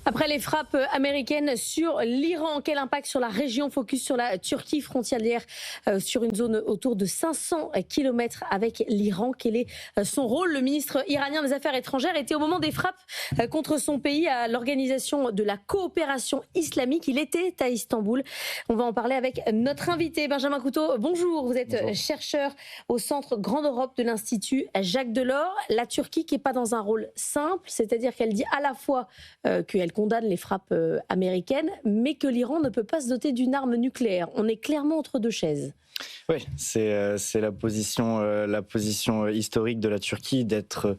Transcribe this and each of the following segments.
Après les frappes américaines sur l'Iran, quel impact sur la région? Focus sur la Turquie, frontalière sur une zone autour de 500 km avec l'Iran. Quel est son rôle? Le ministre iranien des Affaires étrangères était au moment des frappes contre son pays à l'Organisation de la coopération islamique. Il était à Istanbul. On va en parler avec notre invité, Benjamin Couteau. Bonjour, vous êtes Bonjour. chercheur au Centre Grande Europe de l'Institut Jacques Delors. La Turquie qui n'est pas dans un rôle simple, c'est-à-dire qu'elle dit à la fois qu'elle condamne les frappes américaines, mais que l'Iran ne peut pas se doter d'une arme nucléaire. On est clairement entre deux chaises. Oui, c'est la position historique de la Turquie d'être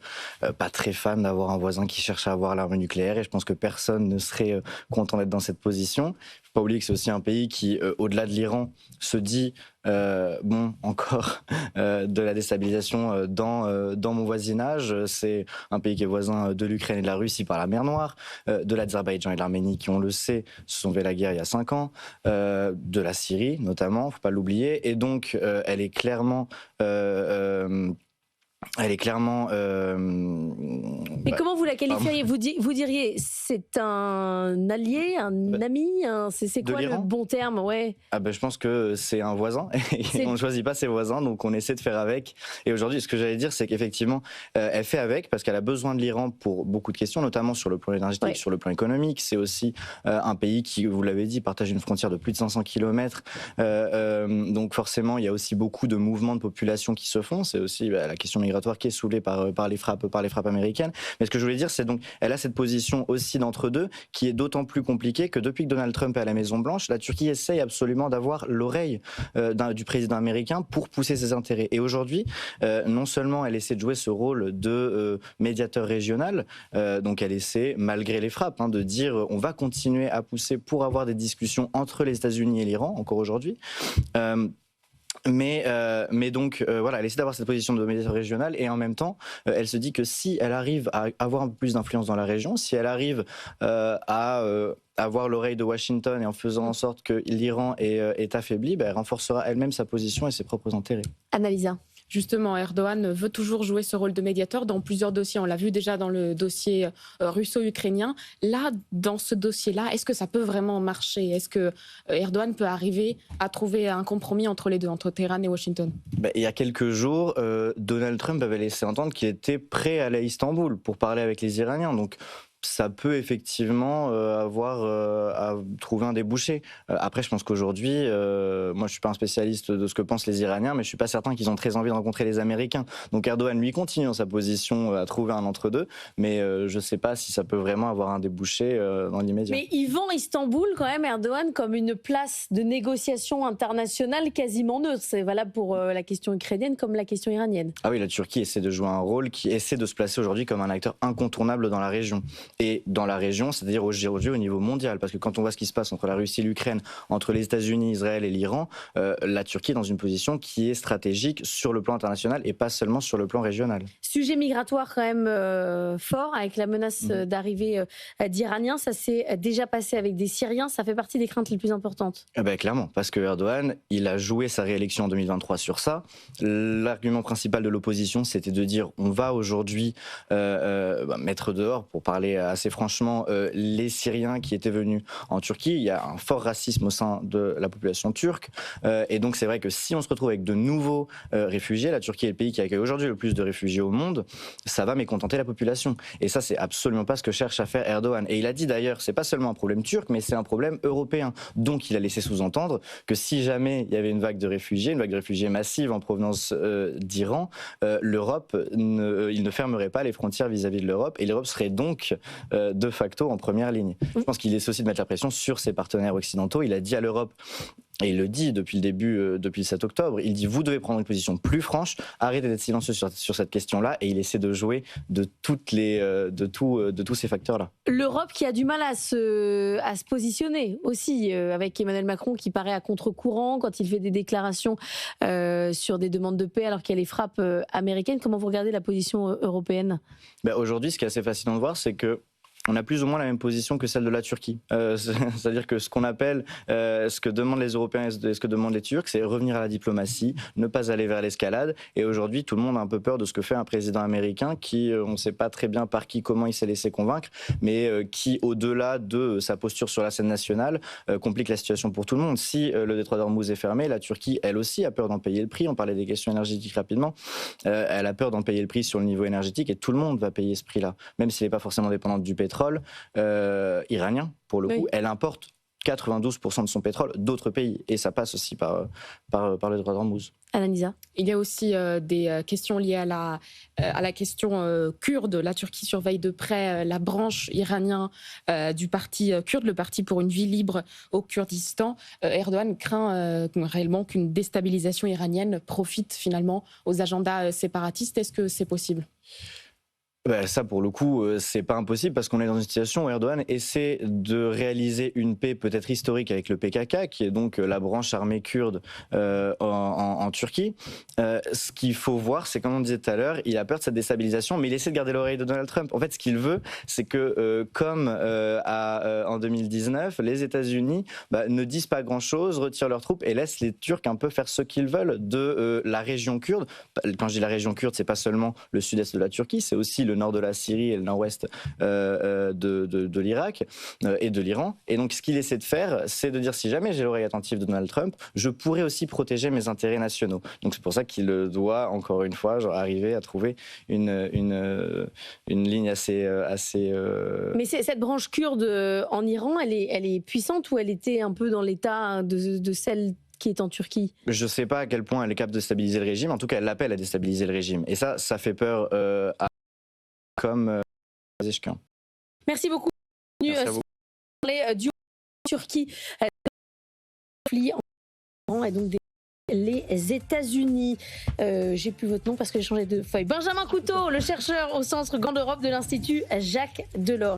pas très fan d'avoir un voisin qui cherche à avoir l'arme nucléaire, et je pense que personne ne serait content d'être dans cette position. Il ne faut pas oublier que c'est aussi un pays qui, au-delà de l'Iran, se dit encore de la déstabilisation dans mon voisinage. C'est un pays qui est voisin de l'Ukraine et de la Russie par la mer Noire, de l'Azerbaïdjan et de l'Arménie qui, on le sait, se sont fait la guerre il y a 5 ans, de la Syrie notamment, il ne faut pas l'oublier, et donc elle est clairement... Et comment vous la qualifieriez? Vous diriez c'est un allié, un ami, c'est quoi le bon terme? Ouais. Je pense que c'est un voisin et on ne choisit pas ses voisins, donc on essaie de faire avec. Et aujourd'hui, ce que j'allais dire, c'est qu'effectivement, elle fait avec parce qu'elle a besoin de l'Iran pour beaucoup de questions, notamment sur le plan énergétique, sur le plan économique. C'est aussi un pays qui, vous l'avez dit, partage une frontière de plus de 500 km. Donc forcément, il y a aussi beaucoup de mouvements de population qui se font. C'est aussi la question migratoire qui est soulevée par les frappes américaines. Mais ce que je voulais dire, c'est donc elle a cette position aussi d'entre-deux qui est d'autant plus compliquée que depuis que Donald Trump est à la Maison-Blanche, la Turquie essaye absolument d'avoir l'oreille du président américain pour pousser ses intérêts. Et aujourd'hui, non seulement elle essaie de jouer ce rôle de médiateur régional, donc elle essaie, malgré les frappes, de dire on va continuer à pousser pour avoir des discussions entre les États-Unis et l'Iran, encore aujourd'hui. Mais donc voilà, elle essaie d'avoir cette position de médiateur régional et en même temps, elle se dit que si elle arrive à avoir un peu plus d'influence dans la région, si elle arrive à avoir l'oreille de Washington et en faisant en sorte que l'Iran est affaibli, elle renforcera elle-même sa position et ses propres intérêts. Annalisa. Justement, Erdogan veut toujours jouer ce rôle de médiateur dans plusieurs dossiers. On l'a vu déjà dans le dossier russo-ukrainien. Là, dans ce dossier-là, est-ce que ça peut vraiment marcher? Est-ce que Erdogan peut arriver à trouver un compromis entre les deux, entre Téhéran et Washington? Il y a quelques jours, Donald Trump avait laissé entendre qu'il était prêt à aller à Istanbul pour parler avec les Iraniens. Donc, ça peut effectivement à trouver un débouché. Après, je pense qu'aujourd'hui, moi je suis pas un spécialiste de ce que pensent les Iraniens, mais je suis pas certain qu'ils ont très envie de rencontrer les Américains. Donc Erdogan, lui, continue dans sa position à trouver un entre-deux, mais je sais pas si ça peut vraiment avoir un débouché dans l'immédiat. Mais il vend Istanbul quand même, Erdogan, comme une place de négociation internationale quasiment neutre. C'est valable pour la question ukrainienne comme la question iranienne. Ah oui, la Turquie essaie de jouer un rôle qui essaie de se placer aujourd'hui comme un acteur incontournable dans la région. Et dans la région, c'est-à-dire aujourd'hui au niveau mondial, parce que quand on voit ce qui se passe entre la Russie et l'Ukraine, entre les États-Unis, Israël et l'Iran, la Turquie est dans une position qui est stratégique sur le plan international et pas seulement sur le plan régional. Sujet migratoire quand même fort, avec la menace d'arrivée d'Iraniens. Ça s'est déjà passé avec des Syriens, ça fait partie des craintes les plus importantes. Clairement, parce que Erdogan, il a joué sa réélection en 2023 sur ça. L'argument principal de l'opposition, c'était de dire on va aujourd'hui mettre dehors, pour parler assez franchement, les Syriens qui étaient venus en Turquie. Il y a un fort racisme au sein de la population turque. Et donc c'est vrai que si on se retrouve avec de nouveaux réfugiés, la Turquie est le pays qui accueille aujourd'hui le plus de réfugiés au monde, ça va mécontenter la population. Et ça, c'est absolument pas ce que cherche à faire Erdogan. Et il a dit d'ailleurs, c'est pas seulement un problème turc, mais c'est un problème européen. Donc il a laissé sous-entendre que si jamais il y avait une vague de réfugiés massive en provenance d'Iran, l'Europe, il ne fermerait pas les frontières vis-à-vis de l'Europe, et l'Europe serait donc de facto en première ligne. Je pense qu'il essaie aussi de mettre la pression sur ses partenaires occidentaux. Il a dit à l'Europe, et il le dit depuis le début, depuis le 7 octobre, il dit vous devez prendre une position plus franche, arrêtez d'être silencieux sur cette question-là, et il essaie de jouer de tous ces facteurs-là. L'Europe qui a du mal à se positionner aussi, avec Emmanuel Macron qui paraît à contre-courant quand il fait des déclarations sur des demandes de paix alors qu'il y a les frappes américaines. Comment vous regardez la position européenne? Aujourd'hui, ce qui est assez fascinant de voir, c'est que on a plus ou moins la même position que celle de la Turquie. C'est-à-dire que ce qu'on appelle, ce que demandent les Européens et ce que demandent les Turcs, c'est revenir à la diplomatie, ne pas aller vers l'escalade. Et aujourd'hui, tout le monde a un peu peur de ce que fait un président américain qui, on ne sait pas très bien par qui, comment il s'est laissé convaincre, mais qui, au-delà de sa posture sur la scène nationale, complique la situation pour tout le monde. Si le détroit d'Ormuz est fermé, la Turquie, elle aussi, a peur d'en payer le prix. On parlait des questions énergétiques rapidement. Elle a peur d'en payer le prix sur le niveau énergétique et tout le monde va payer ce prix-là, même s'il n'est pas forcément dépendant du pétrole iranien, pour le coup, elle importe 92% de son pétrole d'autres pays. Et ça passe aussi par le détroit d'Ormuz. Anna-Lisa. Il y a aussi des questions liées à la question kurde. La Turquie surveille de près la branche iranienne du parti kurde, le parti pour une vie libre au Kurdistan. Erdogan craint réellement qu'une déstabilisation iranienne profite finalement aux agendas séparatistes. Est-ce que c'est possible ? Ça, pour le coup, c'est pas impossible parce qu'on est dans une situation où Erdogan essaie de réaliser une paix peut-être historique avec le PKK, qui est donc la branche armée kurde en Turquie. Ce qu'il faut voir, c'est comme on disait tout à l'heure, il a peur de cette déstabilisation, mais il essaie de garder l'oreille de Donald Trump. En fait, ce qu'il veut, c'est que, comme en 2019, les États-Unis ne disent pas grand-chose, retirent leurs troupes et laissent les Turcs un peu faire ce qu'ils veulent de la région kurde. Quand je dis la région kurde, c'est pas seulement le sud-est de la Turquie, c'est aussi le nord de la Syrie et le nord-ouest de l'Irak et de l'Iran. Et donc, ce qu'il essaie de faire, c'est de dire, si jamais j'ai l'oreille attentive de Donald Trump, je pourrais aussi protéger mes intérêts nationaux. Donc, c'est pour ça qu'il doit, encore une fois, arriver à trouver une ligne assez Mais cette branche kurde en Iran, elle est puissante ou elle était un peu dans l'état de celle qui est en Turquie? Je ne sais pas à quel point elle est capable de stabiliser le régime. En tout cas, elle l'appelle à déstabiliser le régime. Et ça fait peur comme Pezeshkian. Merci beaucoup. Merci à vous. Du Turquie, et donc les États-Unis. J'ai plus votre nom parce que j'ai changé de feuille. Benjamin Couteau, le chercheur au Centre Grande Europe de l'Institut Jacques Delors.